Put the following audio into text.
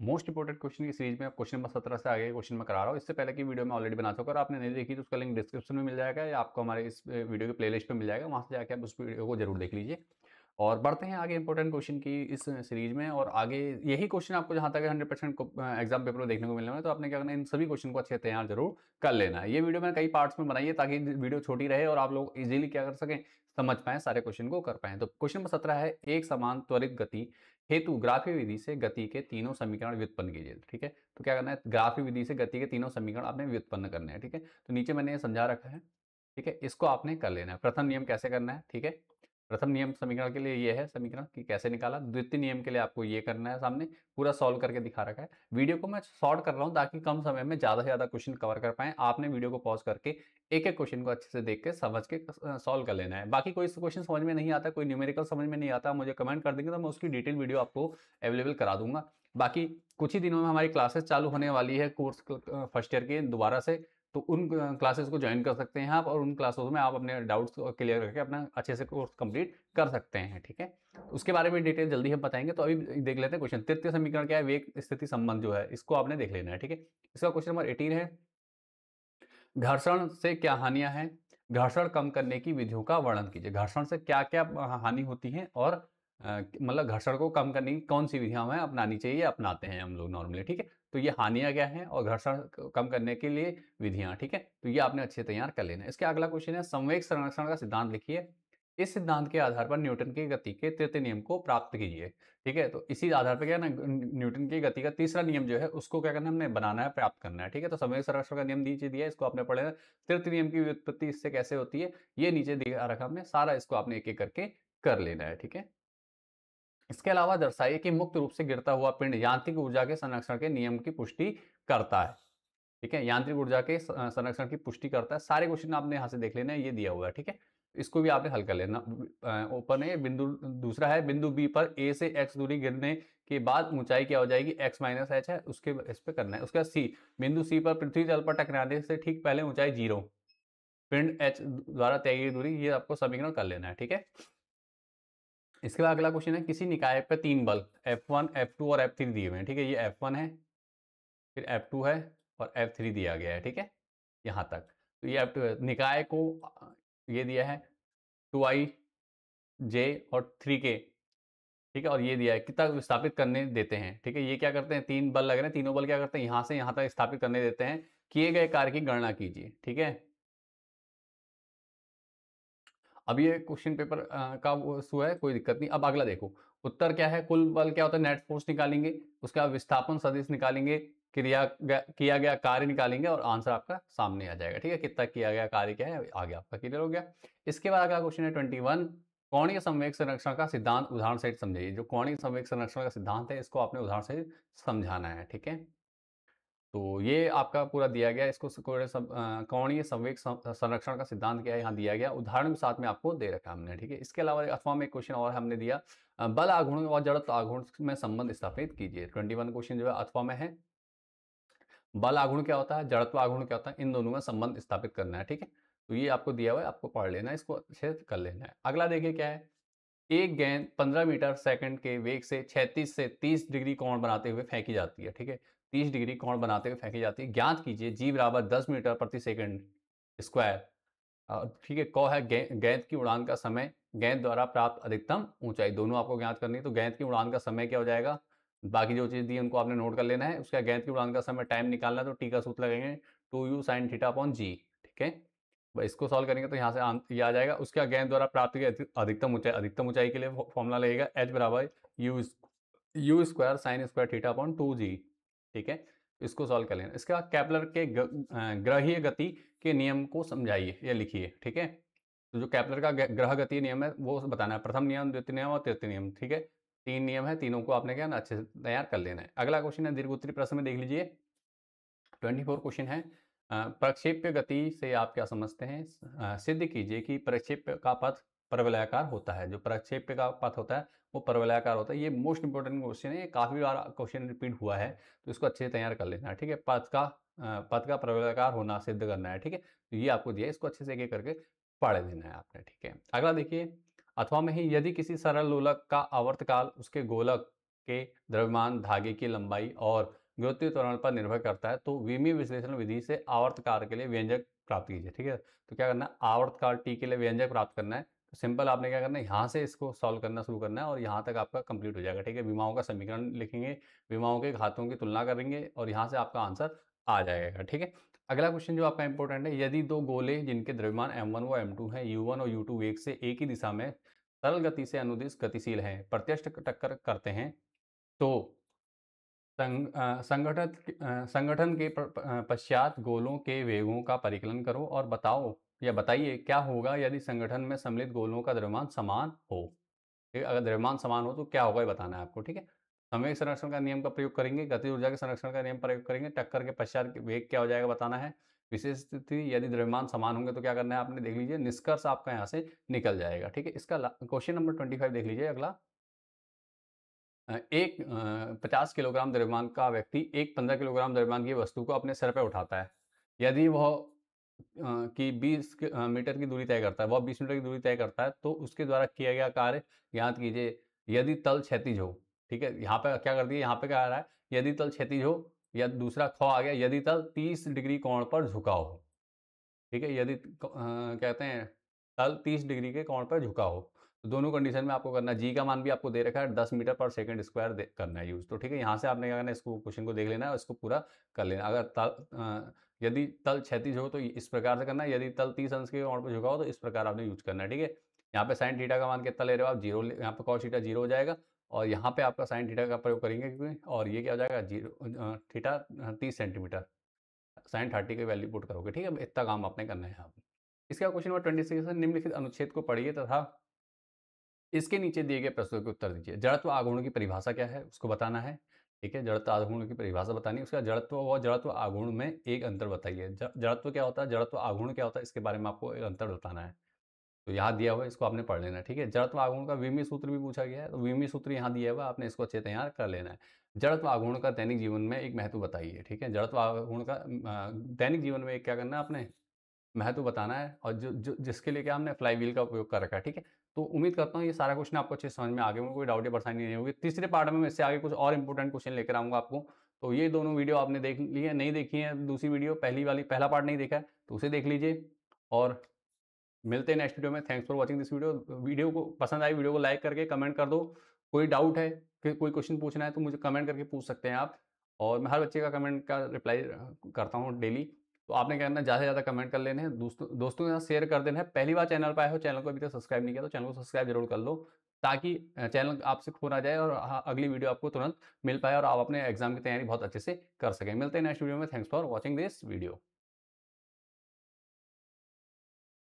Most important question की series में question number 17 से आगे क्वेश्चन मैं करा रहा हूँ। इससे पहले की वीडियो मैं ऑलरेडी बना चुका, अगर आपने नहीं देखी तो उसका लिंक डिस्क्रिप्शन में मिल जाएगा या आपको हमारे इस वीडियो के प्लेलिस्ट पे मिल जाएगा, वहाँ से जाके आप उस वीडियो को जरूर देख लीजिए। और बढ़ते हैं आगे इंपॉर्टेंट क्वेश्चन की इस सीरीज में, और आगे यही क्वेश्चन आपको जहाँ तक 100% एग्जाम पेपर में देखने को मिलने वाला है, तो आपने क्या करना है, इन सभी क्वेश्चन को अच्छे से तैयार जरूर कर लेना है। ये वीडियो मैंने कई पार्ट्स में बनाई है ताकि वीडियो छोटी रहे और आप लोग इजीली क्या कर सकें, समझ पाएं, सारे क्वेश्चन को कर पाएं। तो क्वेश्चन नंबर 17 है, एक समान त्वरित गति हेतु ग्राफी विधि से गति के तीनों समीकरण व्युत्पन्न कीजिए। ठीक है, तो क्या करना है, ग्राफी विधि से गति के तीनों समीकरण आपने व्युत्पन्न करने हैं। ठीक है, तो नीचे मैंने ये समझा रखा है। ठीक है, इसको आपने कर लेना है। प्रथम नियम कैसे करना है, ठीक है, प्रथम नियम समीकरण के लिए ये है समीकरण कि कैसे निकाला। द्वितीय नियम के लिए आपको ये करना है, सामने पूरा सॉल्व करके दिखा रखा है। वीडियो को मैं शॉर्ट कर रहा हूँ ताकि कम समय में ज़्यादा से ज़्यादा क्वेश्चन कवर कर पाएँ। आपने वीडियो को पॉज करके एक एक क्वेश्चन को अच्छे से देख के समझ के सॉल्व कर लेना है। बाकी कोई क्वेश्चन समझ में नहीं आता, कोई न्यूमेरिकल समझ में नहीं आता, मुझे कमेंट कर देंगे तो मैं उसकी डिटेल वीडियो आपको अवेलेबल करा दूंगा। बाकी कुछ ही दिनों में हमारी क्लासेस चालू होने वाली है कोर्स फर्स्ट ईयर की दोबारा से, तो उन क्लासेस को ज्वाइन कर सकते हैं आप, और उन क्लासेस में आप अपने डाउट्स क्लियर करके अपना अच्छे से कोर्स कंप्लीट कर सकते हैं। ठीक है, उसके बारे में डिटेल जल्दी हम बताएंगे। तो अभी देख लेते हैं क्वेश्चन। तृतीय समीकरण क्या है, वेग स्थिति संबंध जो है इसको आपने देख लेना है। ठीक है, इसका क्वेश्चन नंबर 18 है, घर्षण से क्या हानियां हैं, घर्षण कम करने की विधियों का वर्णन कीजिए। घर्षण से क्या क्या हानि होती है, और मतलब घर्षण को कम करने की कौन सी विधियां हमें अपनानी चाहिए, अपनाते हैं हम लोग नॉर्मली। ठीक है, तो ये हानियां क्या है और घर्षण कम करने के लिए विधियां। ठीक है, तो ये आपने अच्छे तैयार कर लेना है। इसके अगला क्वेश्चन है, संवेग संरक्षण का सिद्धांत लिखिए। इस सिद्धांत के आधार पर न्यूटन की गति के तृतीय नियम को प्राप्त कीजिए। ठीक है, तो इसी आधार पर क्या है ना, न्यूटन की गति का तीसरा नियम जो है उसको क्या करना है, हमने बनाना है, प्राप्त करना है। ठीक है, तो संवेग संरक्षण का नियम नीचे दिया है, इसको आपने पढ़ लेना। तृतीय नियम की व्युत्पत्ति इससे कैसे होती है ये नीचे दिखा रखा हमने, सारा इसको आपने एक एक करके कर लेना है। ठीक है, इसके अलावा दर्शाइए कि मुक्त रूप से गिरता हुआ पिंड यांत्रिक ऊर्जा के संरक्षण के नियम की पुष्टि करता है। ठीक है, यांत्रिक ऊर्जा के संरक्षण की पुष्टि करता है। सारे क्वेश्चन आपने यहाँ से देख लेना है, ये दिया हुआ है। ठीक है, इसको भी आपने हल कर लेना। ओपन है बिंदु, दूसरा है बिंदु बी पर ए से एक्स दूरी गिरने के बाद ऊंचाई क्या हो जाएगी, एक्स माइनस एच है, उसके इस पे करना है। उसके बाद सी, बिंदु सी पर पृथ्वी तल पर टकराने से ठीक पहले ऊंचाई 0, पिंड एच द्वारा तय की दूरी, ये आपको समीकरण कर लेना है। ठीक है, इसके बाद अगला क्वेश्चन है, किसी निकाय पर 3 बल F1 F2 और F3 दिए हुए हैं। ठीक है, ये F1 है, फिर F2 है और F3 दिया गया है। ठीक है, यहाँ तक तो ये F2 है। निकाय को ये दिया है 2i j और 3k। ठीक है, और ये दिया है कितना विस्थापित करने देते हैं। ठीक है, ये क्या करते हैं, 3 बल लग रहे हैं, तीनों बल क्या करते हैं, यहाँ से यहाँ तक स्थापित करने देते हैं। किए गए कार्य की गणना कीजिए। ठीक है, अब ये क्वेश्चन पेपर का वो है, कोई दिक्कत नहीं। अब अगला देखो, उत्तर क्या है, कुल बल क्या होता है, नेट फोर्स निकालेंगे, उसका विस्थापन सदिश निकालेंगे, किया गया कार्य निकालेंगे, और आंसर आपका सामने आ जाएगा। ठीक है, कितना किया गया कार्य क्या है, आगे आपका क्लियर हो गया। इसके बाद अगला क्वेश्चन है 21, कोणीय संवेग संरक्षण का सिद्धांत उदाहरण सहित समझाइए। जो कोणीय संवेग संरक्षण का सिद्धांत है इसको आपने उदाहरण सहित समझाना है। ठीक है, तो ये आपका पूरा दिया गया, इसको कोणीय संवेग संरक्षण का सिद्धांत क्या है यहाँ दिया गया, उदाहरण के साथ में आपको दे रखा है हमने। ठीक है, इसके अलावा अथवा में एक क्वेश्चन और हमने दिया, बल आघूर्ण और जड़त्व आघूर्ण में संबंध स्थापित कीजिए। 21 क्वेश्चन जो है अथवा में है, बल आघूर्ण क्या होता है, जड़त्व आघूर्ण क्या होता है, इन दोनों में संबंध स्थापित करना है। ठीक है, तो ये आपको दिया हुआ है, आपको पढ़ लेना है, इसको अच्छे से कर लेना है। अगला देखिए क्या है, एक गेंद 15 मीटर सेकंड के वेग से 36 से 30 डिग्री कोण बनाते हुए फेंकी जाती है। ठीक है, 30 डिग्री कोण बनाते हुए फेंकी जाती है। ज्ञात कीजिए जी बराबर 10 मीटर प्रति सेकंड स्क्वायर। ठीक है, क है गेंद की उड़ान का समय, गेंद द्वारा प्राप्त अधिकतम ऊंचाई, दोनों आपको ज्ञात करनी है। तो गेंद की उड़ान का समय क्या हो जाएगा, बाकी जो चीज़ दी है उनको आपने नोट कर लेना है। उसका गेंद की उड़ान का समय टाइम निकालना है, तो टी का सूत्र लगेंगे 2u sin थीटा अपॉन जी। ठीक है, इसको सॉल्व करेंगे तो यहाँ से ये आ जाएगा। उसका गेंद द्वारा प्राप्त की अधिकतम ऊंचाई के लिए फॉर्मूला लगेगा h बराबर you square sine square theta upon 2g। ठीक है, इसको सॉल्व कर लेना। इसके बाद कैपलर के ग्रहीय गति के नियम को समझाइए या लिखिए। ठीक है, तो जो कैपलर का ग्रह गति नियम है वो बताना है, प्रथम नियम, द्वितीय नियम और तृतीय नियम। ठीक है, 3 नियम है, तीनों को आपने क्या ना अच्छे से तैयार कर लेना है। अगला क्वेश्चन है दीर्घोत्तरी प्रश्न में देख लीजिए, 24 क्वेश्चन है, प्रक्षेप्य गति से आप क्या समझते हैं, सिद्ध कीजिए कि प्रक्षेप्य का पथ परवलयाकार होता है। जो प्रक्षेप्य का पथ होता है वो परवलयाकार होता है। ये मोस्ट इंपोर्टेंट क्वेश्चन है, ये काफी बार क्वेश्चन रिपीट हुआ है, तो इसको अच्छे से तैयार कर लेना है। ठीक है, पथ का परवलयाकार होना सिद्ध करना है। ठीक है, तो ये आपको दिया है, इसको अच्छे से एक एक करके पढ़ लेना है आपने। ठीक है, अगला देखिए, अथवा में ही यदि किसी सरल लोलक का आवर्तकाल उसके गोलक के द्रव्यमान, धागे की लंबाई और गुरुत्वीय त्वरण पर निर्भर करता है, तो विमीय विश्लेषण विधि से आवर्तकार के लिए व्यंजक प्राप्त कीजिए। ठीक है, तो क्या करना है, आवर्तकार टी के लिए व्यंजक प्राप्त करना है। तो सिंपल आपने क्या करना है, यहाँ से इसको सॉल्व करना शुरू करना है और यहाँ तक आपका कंप्लीट हो जाएगा। ठीक है, विमाओं का समीकरण लिखेंगे, विमाओं के घातों की तुलना करेंगे और यहाँ से आपका आंसर आ जाएगा। ठीक है, अगला क्वेश्चन जो आपका इंपॉर्टेंट है, यदि दो गोले जिनके द्रव्यमान m1 व m2 है, u1 और u2 वेग से एक ही दिशा में सरल गति से अनुदिश गतिशील हैं, प्रत्यक्ष टक्कर करते हैं, तो संगठन के पश्चात गोलों के वेगों का परिकलन करो और बताओ या बताइए क्या होगा यदि संगठन में सम्मिलित गोलों का द्रव्यमान समान हो। ठीक है, अगर द्रव्यमान समान हो तो क्या होगा ये बताना है आपको। ठीक है, संवेग संरक्षण का नियम का प्रयोग करेंगे, गतिज ऊर्जा के संरक्षण का नियम प्रयोग करेंगे, टक्कर के पश्चात वेग क्या हो जाएगा बताना है। विशेष स्थिति यदि द्रव्यमान समान होंगे तो क्या करना है आपने, देख लीजिए, निष्कर्ष आपका यहाँ से निकल जाएगा। ठीक है, इसका क्वेश्चन नंबर 25 देख लीजिए अगला। 50 किलोग्राम द्रव्यमान का व्यक्ति एक 15 किलोग्राम द्रव्यमान की वस्तु को अपने सर पे उठाता है। यदि वह कि 20 मीटर की दूरी तय करता है, वह 20 मीटर की दूरी तय करता है, तो उसके द्वारा किया गया कार्य ज्ञात कीजिए। यदि तल क्षैतिज हो, ठीक है, यहाँ पे क्या कर दिया, यहाँ पे क्या आ रहा है, यदि तल क्षैतिज हो, या दूसरा ख आ गया, यदि तल 30 डिग्री कोण पर झुका हो। ठीक है, यदि कहते हैं तल 30 डिग्री के कोण पर झुका हो, तो दोनों कंडीशन में आपको करना है। जी का मान भी आपको दे रखा है, 10 मीटर पर सेकंड स्क्वायर करना है यूज़। तो ठीक है, यहाँ से आपने क्या करना है, इसको क्वेश्चन को देख लेना है और इसको पूरा कर लेना। अगर यदि तल क्षैतिज हो तो इस प्रकार से करना है, यदि तल 30 अंश के कोण पर झुका हो तो इस प्रकार आपने यूज़ करना है। ठीक है, यहाँ पे साइन थीटा का मान कितना ले रहे हो आप, 0, यहाँ पे कॉस थीटा 0 हो जाएगा और यहाँ पे आपका साइन थीटा का प्रयोग करेंगे क्योंकि, और ये क्या हो जाएगा, 0 थीटा 30 सेंटीमीटर, साइन 30 की वैल्यू पुट करोगे। ठीक है, इतना काम आपने करना है यहाँ पे। इसका क्वेश्चन नंबर 26 है, निम्नलिखित अनुच्छेद को पढ़िए तथा इसके नीचे दिए गए प्रश्नों के उत्तर दीजिए। जड़त्व आघूर्ण की परिभाषा क्या है उसको बताना है। ठीक है, जड़त्व आघूर्ण की परिभाषा बतानी है, उसका जड़त्व व जड़त्व आघूर्ण में एक अंतर बताइए। जड़त्व क्या होता है, जड़त्व आघूर्ण क्या होता है, इसके बारे में आपको एक अंतर बताना है। तो यहाँ दिया हुआ है, इसको आपने पढ़ लेना है। ठीक है, जड़त्व आघूर्ण का विमीय सूत्र भी पूछा गया है, तो विमीय सूत्र यहाँ दिया हुआ है, आपने इसको अच्छे तैयार कर लेना है। जड़त्व आघूर्ण का दैनिक जीवन में एक महत्व बताइए। ठीक है, जड़त्व आघूर्ण का दैनिक जीवन में एक क्या करना है आपने, महत्व बताना है, और जिसके लिए क्या हमने फ्लाई व्हील का उपयोग कर रखा है। ठीक है, तो उम्मीद करता हूँ ये सारा क्वेश्चन आपको अच्छे से समझ में आ गए होंगे, कोई डाउट या परेशानी नहीं होगी। तीसरे पार्ट में मैं इससे आगे कुछ और इंपॉर्टेंट क्वेश्चन लेकर आऊँगा आपको। तो ये दोनों वीडियो आपने देख ली है, नहीं देखी है दूसरी वीडियो, पहला पार्ट नहीं देखा है तो उसे देख लीजिए। और मिलते हैं नेक्स्ट वीडियो में। Thanks for watching this video. Video को पसंद आई, वीडियो को लाइक करके कमेंट कर दो। कोई डाउट है कि कोई क्वेश्चन पूछना है तो मुझे कमेंट करके पूछ सकते हैं आप, और मैं हर बच्चे का कमेंट का रिप्लाई करता हूँ डेली। तो आपने क्या करना है, ज़्यादा से ज़्यादा कमेंट कर लेने हैं, दोस्तों के साथ शेयर कर देना है। पहली बार चैनल पर आए हो, चैनल को अभी तक सब्सक्राइब नहीं किया तो चैनल को सब्सक्राइब जरूर कर लो, ताकि चैनल आपसे खो ना जाए और अगली वीडियो आपको तुरंत मिल पाए और आप अपने एग्जाम की तैयारी बहुत अच्छे से कर सकें। मिलते हैं नेक्स्ट वीडियो में। Thanks for watching this video.